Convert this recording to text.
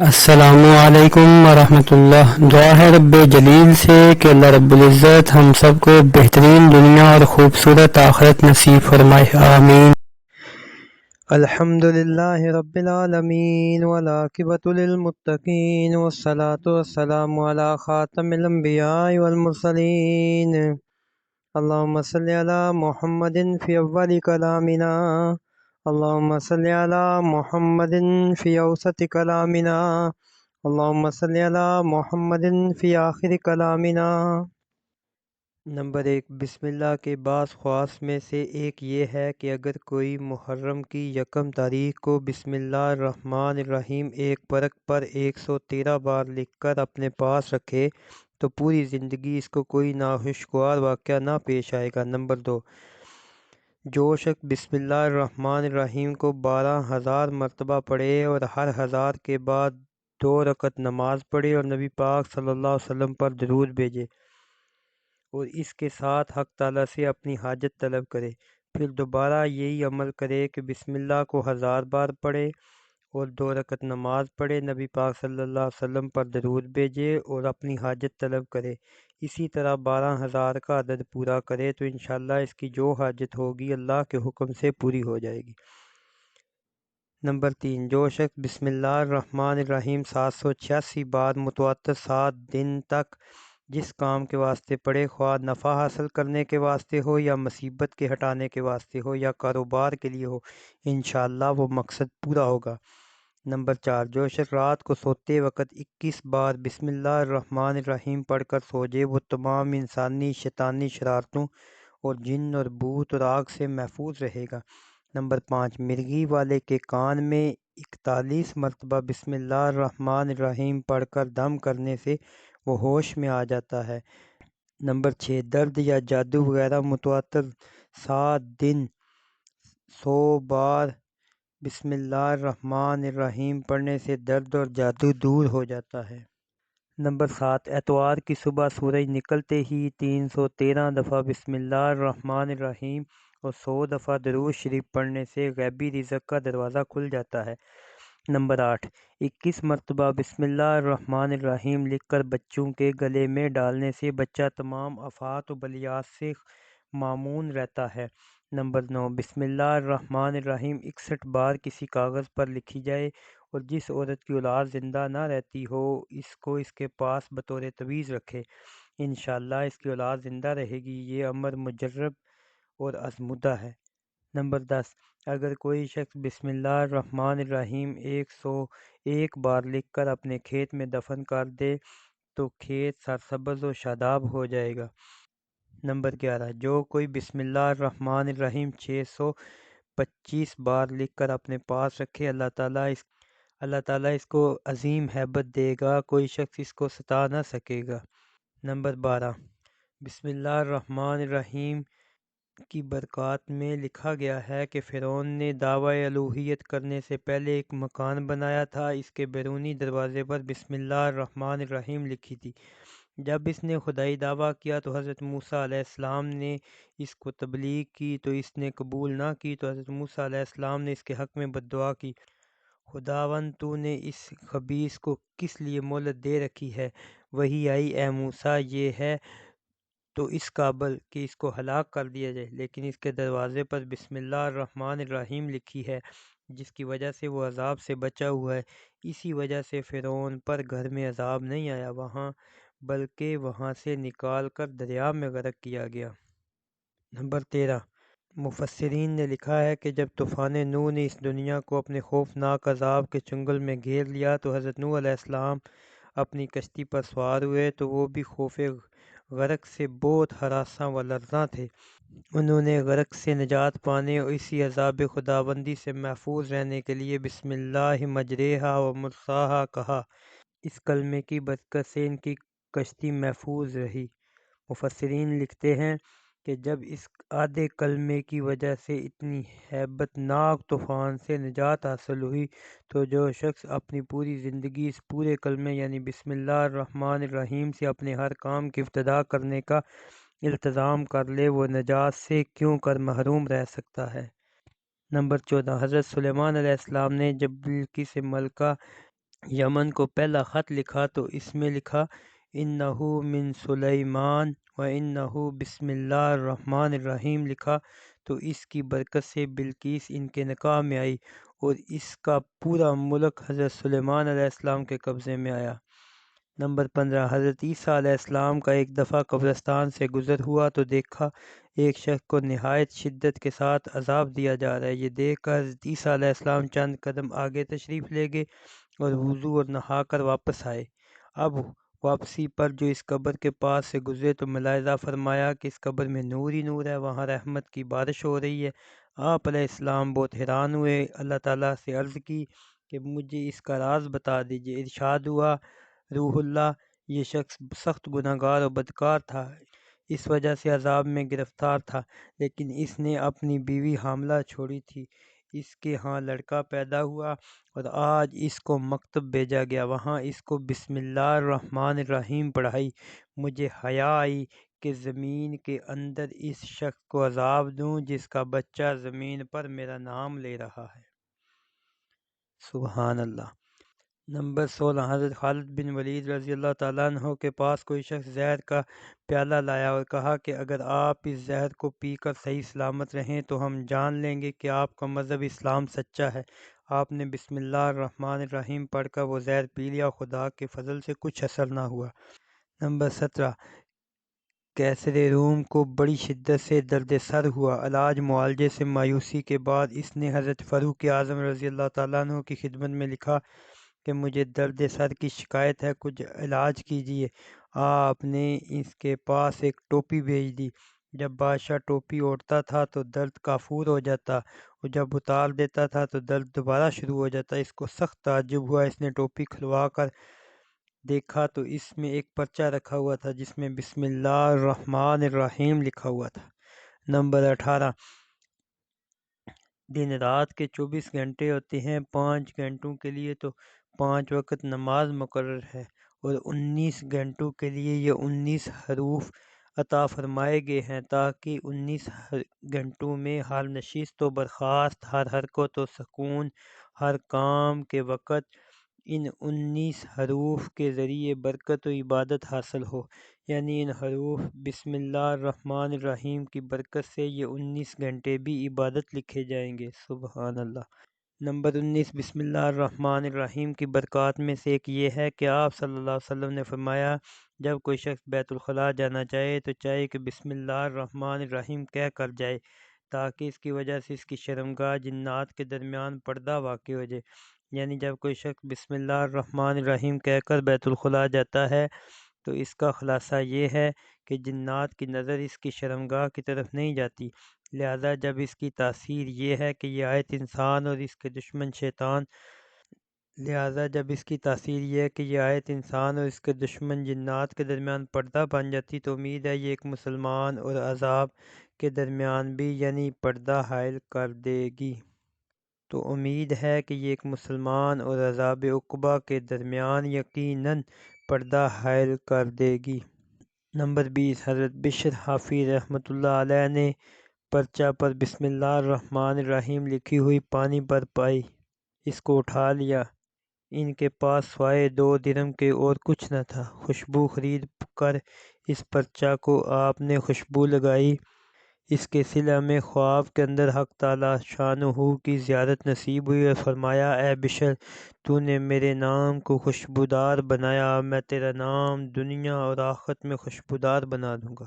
السلام علیکم ورحمۃ اللہ۔ دعا ہے رب جلیل سے کہ اللہ رب العزت ہم سب کو بہترین دنیا اور خوبصورت آخرت نصیب فرمائے، آمین۔ الحمد للہ رب العالمین والعاقبۃ للمتقین والصلاة والسلام علی خاتم الانبیاء والمرسلین۔ اللہم صلی علی محمد فی اول کلامنا، اللہم صلی علی محمد فی اوسط کلامنا، اللہم صلی علی محمد فی آخر کلامنا۔ نمبر 1، بسم اللہ کے بعض خواص میں سے ایک یہ ہے کہ اگر کوئی محرم کی 1 تاریخ کو بسم اللہ الرحمن الرحیم ایک ورق پر 113 بار لکھ کر اپنے پاس رکھے تو پوری زندگی اس کو کوئی ناخوشگوار واقعہ نہ پیش آئے گا۔ نمبر 2، جو شخص بسم اللہ الرحمن الرحیم کو 12,000 مرتبہ پڑھے اور ہر 1000 کے بعد 2 رکعت نماز پڑھے اور نبی پاک صلی اللہ علیہ وسلم پر درود بھیجے اور اس کے ساتھ حق تعالیٰ سے اپنی حاجت طلب کرے، پھر دوبارہ یہی عمل کرے کہ بسم اللہ کو 1000 بار پڑھے اور 2 رکعت نماز پڑھے، نبی پاک صلی اللہ علیہ وسلم پر درود بھیجے اور اپنی حاجت طلب کرے، اسی طرح 12,000 کا عدد پورا کرے تو انشاءاللہ اس کی جو حاجت ہوگی اللہ کے حکم سے پوری ہو جائے گی۔ نمبر 3، جو شخص بسم اللہ الرحمن الرحیم 786 بار متواتر 7 دن تک جس کام کے واسطے پڑھے، خواہ نفع حاصل کرنے کے واسطے ہو یا مصیبت کے ہٹانے کے واسطے ہو یا کاروبار کے لیے ہو، انشاءاللہ وہ مقصد پورا ہوگا۔ نمبر 4، جو شخص رات کو سوتے وقت 21 بار بسم اللہ الرحمن الرحیم پڑھ کر سو جائے، وہ تمام انسانی شیطانی شرارتوں اور جن اور بھوت اور آگ سے محفوظ رہے گا۔ نمبر 5، مرغی والے کے کان میں 41 مرتبہ بسم اللہ الرحمن الرحیم پڑھ کر دم کرنے سے وہ ہوش میں آ جاتا ہے۔ نمبر 6، درد یا جادو وغیرہ متواتر 7 دن 100 بار بسم اللہ الرحمن الرحیم پڑھنے سے درد اور جادو دور ہو جاتا ہے۔ نمبر 7، اتوار کی صبح سورج نکلتے ہی 313 دفعہ بسم اللہ الرحمن الرحیم اور 100 دفعہ درود شریف پڑھنے سے غیبی رزق کا دروازہ کھل جاتا ہے۔ نمبر 8، 21 مرتبہ بسم اللہ الرحمن الرحیم لکھ کر بچوں کے گلے میں ڈالنے سے بچہ تمام آفات و بلیات سے مامون رہتا ہے۔ نمبر 9، بسم اللہ الرحمن الرحیم 61 بار کسی کاغذ پر لکھی جائے اور جس عورت کی اولاد زندہ نہ رہتی ہو اس کو اس کے پاس بطور تویز رکھے، انشاءاللہ اس کی اولاد زندہ رہے گی۔ یہ امر مجرب اور آزمودہ ہے۔ نمبر 10، اگر کوئی شخص بسم اللہ الرحمن الرحیم 101 بار لکھ کر اپنے کھیت میں دفن کر دے تو کھیت سرسبز و شاداب ہو جائے گا۔ نمبر 11، جو کوئی بسم اللہ الرحمن الرحیم 625 بار لکھ کر اپنے پاس رکھے، اللہ تعالیٰ اس کو عظیم ہیبت دے گا، کوئی شخص اس کو ستا نہ سکے گا۔ نمبر 12، بسم اللہ الرحمن الرحیم کی برکات میں لکھا گیا ہے کہ فرعون نے دعوی الوہیت کرنے سے پہلے ایک مکان بنایا تھا، اس کے بیرونی دروازے پر بسم اللہ الرحمن الرحیم لکھی تھی۔ جب اس نے خدائی دعویٰ کیا تو حضرت موسیٰ علیہ السلام نے اس کو تبلیغ کی تو اس نے قبول نہ کی تو حضرت موسیٰ علیہ السلام نے اس کے حق میں بددعا کی، خداوند تو نے اس خبیث کو کس لیے مہلت دے رکھی ہے؟ وحی آئی، اے موسیٰ یہ ہے تو اس قابل کہ اس کو ہلاک کر دیا جائے، لیکن اس کے دروازے پر بسم اللہ الرحمن الرحیم لکھی ہے جس کی وجہ سے وہ عذاب سے بچا ہوا ہے۔ اسی وجہ سے فرعون پر گھر میں عذاب نہیں آیا وہاں، بلکہ وہاں سے نکال کر دریا میں غرق کیا گیا۔ نمبر 13، مفسرین نے لکھا ہے کہ جب طوفان نوح نے اس دنیا کو اپنے خوفناک عذاب کے چنگل میں گھیر لیا تو حضرت نوح علیہ السلام اپنی کشتی پر سوار ہوئے تو وہ بھی خوف غرق سے بہت ہراساں و لرزاں تھے۔ انہوں نے غرق سے نجات پانے اور اسی عذاب خداوندی سے محفوظ رہنے کے لیے بسم اللہ مجریہا و مرساہا کہا۔ اس کلمے کی برکت سے ان کی کشتی محفوظ رہی۔ مفسرین لکھتے ہیں کہ جب اس آدھے کلمے کی وجہ سے اتنی ہیبت ناک طوفان سے نجات حاصل ہوئی تو جو شخص اپنی پوری زندگی اس پورے کلمے یعنی بسم اللہ الرحمن الرحیم سے اپنے ہر کام کی ابتدا کرنے کا التزام کر لے وہ نجات سے کیوں کر محروم رہ سکتا ہے۔ نمبر 14، حضرت سلیمان علیہ السلام نے جب بلقیس ملکہ یمن کو پہلا خط لکھا تو اس میں لکھا انہو من سلیمان و انہو بسم اللہ الرحمن الرحیم لکھا، تو اس کی برکت سے بلقیس ان کے نکاح میں آئی اور اس کا پورا ملک حضرت سلیمان علیہ السلام کے قبضے میں آیا۔ نمبر 15، حضرت عیسیٰ علیہ السلام کا ایک دفعہ قبرستان سے گزر ہوا تو دیکھا ایک شخص کو نہایت شدت کے ساتھ عذاب دیا جا رہا ہے۔ یہ دیکھ کر حضرت عیسیٰ علیہ السلام چند قدم آگے تشریف لے گئے اور وضو اور نہا کر واپس آئے۔ اب واپسی پر جو اس قبر کے پاس سے گزرے تو ملاحظہ فرمایا کہ اس قبر میں نور ہی نور ہے، وہاں رحمت کی بارش ہو رہی ہے۔ آپ علیہ السلام بہت حیران ہوئے، اللہ تعالیٰ سے عرض کی کہ مجھے اس کا راز بتا دیجیے۔ ارشاد ہوا، روح اللہ، یہ شخص سخت گناہگار اور بدکار تھا، اس وجہ سے عذاب میں گرفتار تھا، لیکن اس نے اپنی بیوی حاملہ چھوڑی تھی، اس کے ہاں لڑکا پیدا ہوا اور آج اس کو مکتب بھیجا گیا، وہاں اس کو بسم اللہ الرحمن الرحیم پڑھائی۔ مجھے حیا آئی کہ زمین کے اندر اس شخص کو عذاب دوں جس کا بچہ زمین پر میرا نام لے رہا ہے۔ سبحان اللہ۔ نمبر 16، حضرت خالد بن ولید رضی اللہ تعالیٰ عنہ کے پاس کوئی شخص زہر کا پیالہ لایا اور کہا کہ اگر آپ اس زہر کو پی کر صحیح سلامت رہیں تو ہم جان لیں گے کہ آپ کا مذہب اسلام سچا ہے۔ آپ نے بسم اللہ الرحمن الرحیم پڑھ کر وہ زہر پی لیا، خدا کے فضل سے کچھ اثر نہ ہوا۔ نمبر 17، کیسر روم کو بڑی شدت سے درد سر ہوا، علاج معالجے سے مایوسی کے بعد اس نے حضرت فاروق اعظم رضی اللہ تعالیٰ عنہ کی خدمت میں لکھا کہ مجھے درد سر کی شکایت ہے، کچھ علاج کیجیے۔ آپ نے اس کے پاس ایک ٹوپی بھیج دی، جب بادشاہ ٹوپی اوڑھتا تھا تو درد کافور ہو جاتا اور جب اتار دیتا تھا تو درد دوبارہ شروع ہو جاتا۔ اس کو سخت تعجب ہوا، اس نے ٹوپی کھلوا کر دیکھا تو اس میں ایک پرچہ رکھا ہوا تھا جس میں بسم اللہ الرحمن الرحیم لکھا ہوا تھا۔ نمبر 18، دن رات کے 24 گھنٹے ہوتے ہیں، 5 گھنٹوں کے لیے تو 5 وقت نماز مقرر ہے اور 19 گھنٹوں کے لیے یہ 19 حروف عطا فرمائے گئے ہیں تاکہ 19 گھنٹوں میں ہر نشست و برخاست، ہر حرکت و سکون، ہر کام کے وقت ان 19 حروف کے ذریعے برکت و عبادت حاصل ہو، یعنی ان حروف بسم اللہ الرحمن الرحیم کی برکت سے یہ 19 گھنٹے بھی عبادت لکھے جائیں گے۔ سبحان اللہ۔ نمبر 19، بسم اللہ الرحمن الرحیم کی برکات میں سے ایک یہ ہے کہ آپ صلی اللہ علیہ وسلم نے فرمایا جب کوئی شخص بیت الخلاء جانا چاہے تو چاہے کہ بسم اللہ الرحمن الرحیم کہہ کر جائے، تاکہ اس کی وجہ سے اس کی شرمگاہ جنات کے درمیان پردہ واقع ہو جائے۔ یعنی جب کوئی شخص بسم اللہ الرحمن الرحیم کہہ کر بیت الخلاء جاتا ہے تو اس کا خلاصہ یہ ہے کہ جنات کی نظر اس کی شرمگاہ کی طرف نہیں جاتی، لہذا جب اس کی تاثیر یہ ہے کہ یہ آیت انسان اور اس کے دشمن جنات کے درمیان پردہ بن جاتی، تو امید ہے یہ ایک مسلمان اور عذاب کے درمیان بھی یعنی پردہ حائل کر دے گی۔ تو امید ہے کہ یہ ایک مسلمان اور عذاب عقبہ کے درمیان یقیناً پردہ حائل کر دے گی۔ نمبر 20، حضرت بشر حافظ رحمۃ اللہ علیہ نے پرچہ پر بسم اللہ الرحمن الرحیم لکھی ہوئی پانی پر پائی، اس کو اٹھا لیا، ان کے پاس سوائے 2 درہم کے اور کچھ نہ تھا، خوشبو خرید کر اس پرچہ کو آپ نے خوشبو لگائی، اس کے صلہ میں خواب کے اندر حق تعالی شانہ کی زیارت نصیب ہوئی اور فرمایا اے بشر، تو نے میرے نام کو خوشبودار بنایا، اب میں تیرا نام دنیا اور آخرت میں خوشبودار بنا دوں گا۔